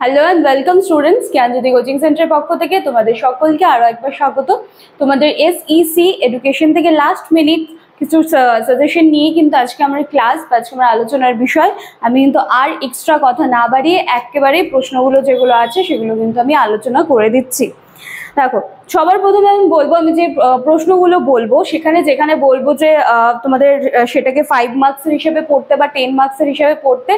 Hello and welcome students, Gyanjyoti coaching centre পক্ষ থেকে তোমাদের সকলকে আরও একবার স্বাগত। তোমাদের এসইসি এডুকেশন থেকে লাস্ট মিনিট কিছু সাজেশন নিয়ে কিন্তু আজকে আমার ক্লাস বা আজকে আমার আলোচনার বিষয়। আমি কিন্তু আর এক্সট্রা কথা না বাড়িয়ে একেবারেই প্রশ্নগুলো যেগুলো আছে সেগুলো কিন্তু আমি আলোচনা করে দিচ্ছি। দেখো, সবার প্রথমে আমি বলবো, আমি যে প্রশ্নগুলো বলবো যেখানে বলবো যে তোমাদের সেটাকে 5 মার্কসের হিসেবে পড়তে বা 10 মার্কসের হিসেবে পড়তে,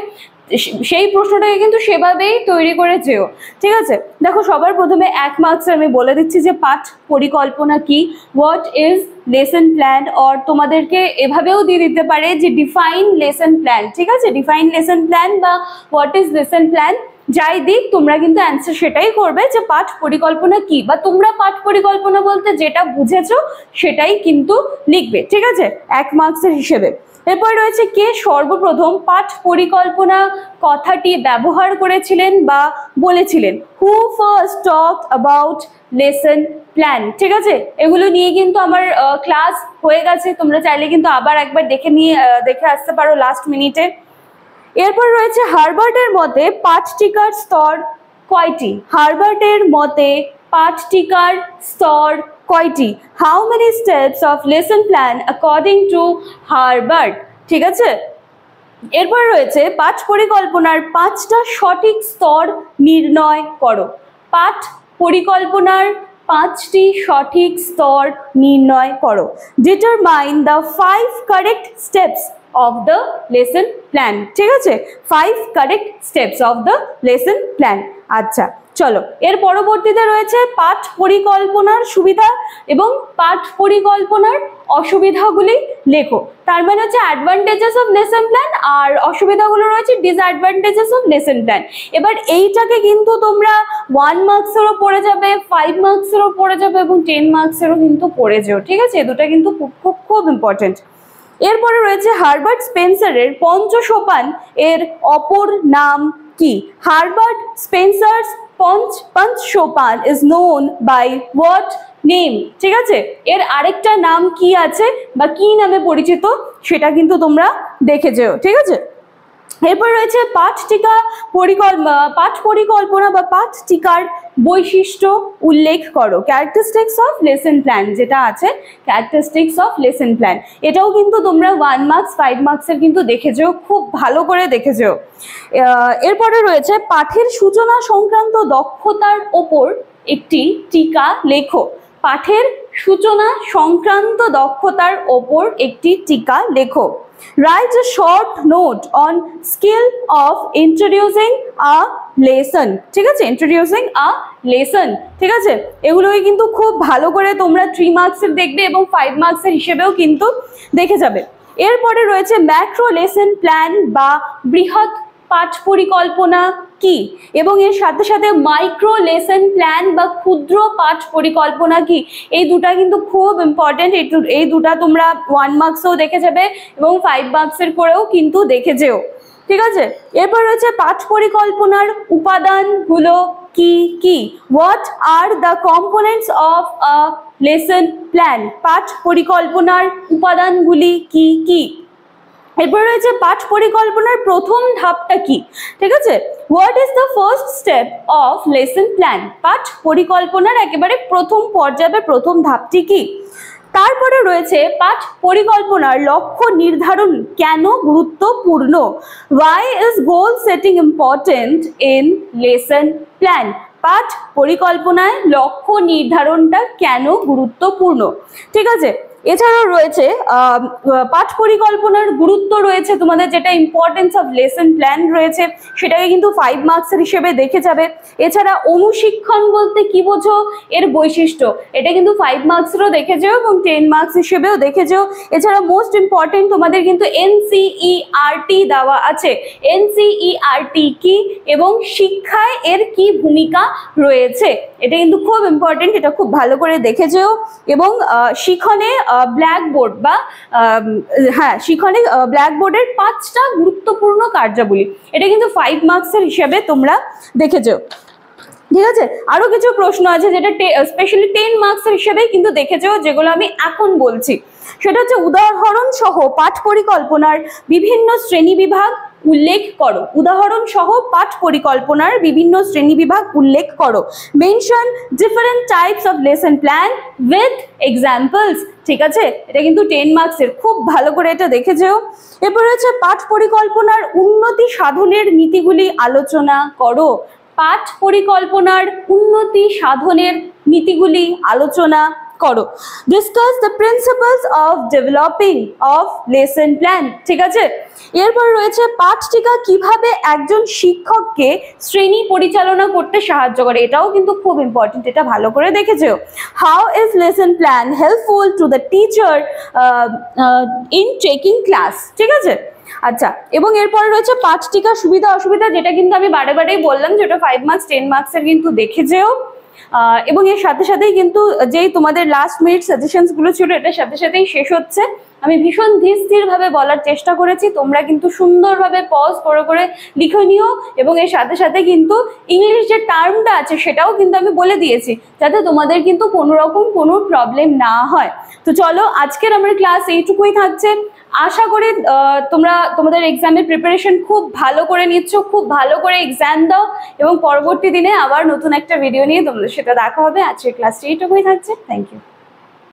সেই প্রশ্নটাকে কিন্তু সেভাবেই তৈরি করে যেও, ঠিক আছে? দেখো, সবার প্রথমে 1 মার্কসের আমি বলে দিচ্ছি যে পাঠ পরিকল্পনা কি, what is lesson plan, or তোমাদেরকে এভাবেও দিয়ে দিতে পারে যে ডিফাইন লেসন প্ল্যান, ঠিক আছে? ডিফাইন লেসন প্ল্যান বা হোয়াট ইজ লেসন প্ল্যান, যাই দিক তোমরা কিন্তু অ্যান্সার সেটাই করবে যে পাঠ পরিকল্পনা কি, বা তোমরা পাঠ পরিকল্পনা বলতে যেটা বুঝেছো সেটাই কিন্তু লিখবে, ঠিক আছে? 1 মার্কসের হিসেবে। এরপর রয়েছে কে সর্বপ্রথম পাঠ পরিকল্পনা কথাটি ব্যবহার করেছিলেন বা বলেছিলেন, হু first talk about lesson plan, ঠিক আছে? এগুলো নিয়ে কিন্তু আমার ক্লাস হয়ে গেছে, তোমরা চাইলে কিন্তু আবার একবার দেখে আসতে পারো লাস্ট মিনিটে। এরপর রয়েছে হার্বার্টের মতে পাঠটিকার স্তর কয়টি? হার্বার্টের মতে পাঠটিকার স্তর কয়টি? How many steps of lesson plan according to Herbert, ঠিক আছে? এরপর রয়েছে পাঠ পরিকল্পনার 5টা সঠিক স্তর নির্ণয় করো। পাঠ পরিকল্পনার 5টি সঠিক স্তর নির্ণয় করো। Determine the 5 correct steps of the lesson plan, ঠিক আছে? 5 correct steps of the lesson plan. আচ্ছা, চলো, এর পরবর্তীতে রয়েছে পাঠ পরিকল্পনার সুবিধা এবং পাঠ পরিকল্পনার অসুবিধাগুলি লেখো। তার মানে হচ্ছে অ্যাডভান্টেজেস অফ লেসন প্ল্যান, আর অসুবিধাগুলো রয়েছে ডিসঅ্যাডভান্টেজেস অফ লেসন প্ল্যান। এবার এইটাকে কিন্তু তোমরা 1 মার্কসেরও পড়ে যাবে, 5 মার্কসেরও পড়ে যাবে এবং 10 মার্কসেরও কিন্তু পড়ে যেও, ঠিক আছে? এ দুটো কিন্তু খুব ইম্পর্টেন্ট। এরপরে রয়েছে হার্বার্ট স্পেন্সারের পঞ্চসোপান এর অপর নাম কি? হার্বার্ট স্পেন্সার্স পঞ্চসোপান is known by what name, ঠিক আছে? এর আরেকটা নাম কি আছে বা কি নামে পরিচিত সেটা কিন্তু তোমরা দেখে যেও, ঠিক আছে? এরপর রয়েছে পাঠ পরিকল্পনা বা পাঠ টিকার বৈশিষ্ট্য উল্লেখ করো। ক্যারেক্টারিস্টিক্স অফ লেসন প্ল্যান যেটা আছে, ক্যারেক্টারিস্টিক্স অফ লেসন প্ল্যান, এটাও কিন্তু তোমরা 1 মার্কস 5 মার্কসের কিন্তু দেখে যেও, খুব ভালো করে দেখে যেও। এরপরে রয়েছে পাঠের সূচনা সংক্রান্ত দক্ষতার ওপর একটি টিকা লেখো। পাঠের সূচনা সংক্রান্ত দক্ষতার ওপর একটি টিকা লেখো। Write a short note on skill of introducing a lesson, ঠিক আছে? introducing a lesson, ঠিক আছে? এগুলোই কিন্তু খুব ভালো করে তোমরা 3 মার্কসের দেখবে এবং 5 মার্কসের হিসেবেও কিন্তু দেখে যাবে। এরপরে রয়েছে ম্যাক্রো লেসন প্ল্যান বা বৃহৎ পাঠ পরিকল্পনা কি, এবং এর সাথে সাথে মাইক্রো লেসন প্ল্যান বা ক্ষুদ্র পাঠ পরিকল্পনা কি। এই দুটা কিন্তু খুব ইম্পর্টেন্ট, এই দুটা তোমরা 1 মার্কসেও দেখে যাবে এবং 5 মার্কসের করেও কিন্তু দেখে যেও, ঠিক আছে? এরপর রয়েছে পাঠ পরিকল্পনার উপাদানগুলো কি কি? What are the components of a lesson plan. পাঠ পরিকল্পনার উপাদানগুলি কি কি? এরপর রয়েছে পাঠ পরিকল্পনার প্রথম ধাপটা কি, ঠিক আছে? What is the first step of lesson plan. পাঠ পরিকল্পনার একেবারে প্রথম পর্যায়ে প্রথম ধাপটি কি? তারপরে রয়েছে পাঠ পরিকল্পনার লক্ষ্য নির্ধারণ কেন গুরুত্বপূর্ণ। Why is goal setting important in lesson plan. পাঠ পরিকল্পনায় লক্ষ্য নির্ধারণটা কেন গুরুত্বপূর্ণ, ঠিক আছে? এছাড়াও রয়েছে পাঠ পরিকল্পনার গুরুত্ব রয়েছে, তোমাদের যেটা ইম্পর্টেন্স অফ লেসন প্ল্যান রয়েছে সেটাকে কিন্তু 5 মার্কসের হিসেবে দেখে যাবে। এছাড়া অনুশিক্ষণ বলতে কি বোঝো, এর বৈশিষ্ট্য, এটা কিন্তু 5 মার্কসেরও দেখে যেও এবং 10 মার্কস হিসেবেও দেখে যেও। এছাড়া মোস্ট ইম্পর্টেন্ট তোমাদের কিন্তু NCERT দেওয়া আছে। NCERT কি এবং শিক্ষায় এর কি ভূমিকা রয়েছে, এটা কিন্তু খুব ইম্পর্টেন্ট, এটা খুব ভালো করে দেখে যেও। এবং শিখনে ব্ল্যাকবোর্ড বা শিখনে ব্ল্যাকবোর্ডের 5টা গুরুত্বপূর্ণ কার্যাবলী, এটা কিন্তু 5 মার্কসের হিসেবে তোমরা দেখে যেও, ঠিক আছে? আরো কিছু প্রশ্ন আছে যেটা স্পেশালি 10 মার্কসের হিসেবেই কিন্তু দেখে যেও, যেগুলো আমি এখন বলছি। সেটা হচ্ছে উদাহরণ সহ পাঠ পরিকল্পনার বিভিন্ন শ্রেণী বিভাগ উল্লেখ করো। উদাহরণ সহ পাঠ পরিকল্পনার বিভিন্ন শ্রেণীবিভাগ উল্লেখ করো। Mention different types of lesson plan with examples. ঠিক আছে, এটা কিন্তু 10 মার্কসের, খুব ভালো করে এটা দেখে যেও। এরপর হচ্ছে পাঠ পরিকল্পনার উন্নতি সাধনের নীতিগুলি আলোচনা করো। পাঠ পরিকল্পনার উন্নতি সাধনের নীতিগুলি আলোচনা করো। Discuss the principles of developing of lesson plan. ঠিক আছে, এরপর রয়েছে পাঠটিকা কিভাবে একজন শিক্ষককে শ্রেণী পরিচালনা করতে সাহায্য করে। এটাও কিন্তু খুব ইম্পর্টেন্ট, এটা ভালো করে দেখেছো। How is lesson plan helpful to the teacher in taking class. ঠিক আছে, আচ্ছা, এবং এরপরে রয়েছে পাঠটিকা সুবিধা অসুবিধা, যেটা কিন্তু আমি বারে বারেই বললাম যেটা 5 মার্কস 10 মার্কসের কিন্তু দেখে যেও। এবং এর সাথে সাথেই কিন্তু যেই তোমাদের লাস্ট মিনিট সাজেশনস গুলো ছিল এটার সাথে সাথেই শেষ হচ্ছে। আমি ভীষণ ধীর স্থির ভাবে বলার চেষ্টা করেছি, তোমরা কিন্তু সুন্দরভাবে পজ করে করে লিখে নিও। এবং এর সাথে সাথে কিন্তু ইংলিশ যে টার্মটা আছে সেটাও কিন্তু আমি বলে দিয়েছি, যাতে তোমাদের কিন্তু কোনো রকম কোনো প্রবলেম না হয়। তো চলো, আজকের আমার ক্লাস এইটুকুই থাকছে। আশা করি তোমরা তোমাদের এক্সামের প্রিপারেশন খুব ভালো করে নিচ্ছ, খুব ভালো করে এক্সাম দাও, এবং পরবর্তী দিনে আবার নতুন একটা ভিডিও নিয়ে তোমাদের সাথে দেখা হবে। আজকের ক্লাসটি এইটুকুই থাকছে। Thank you.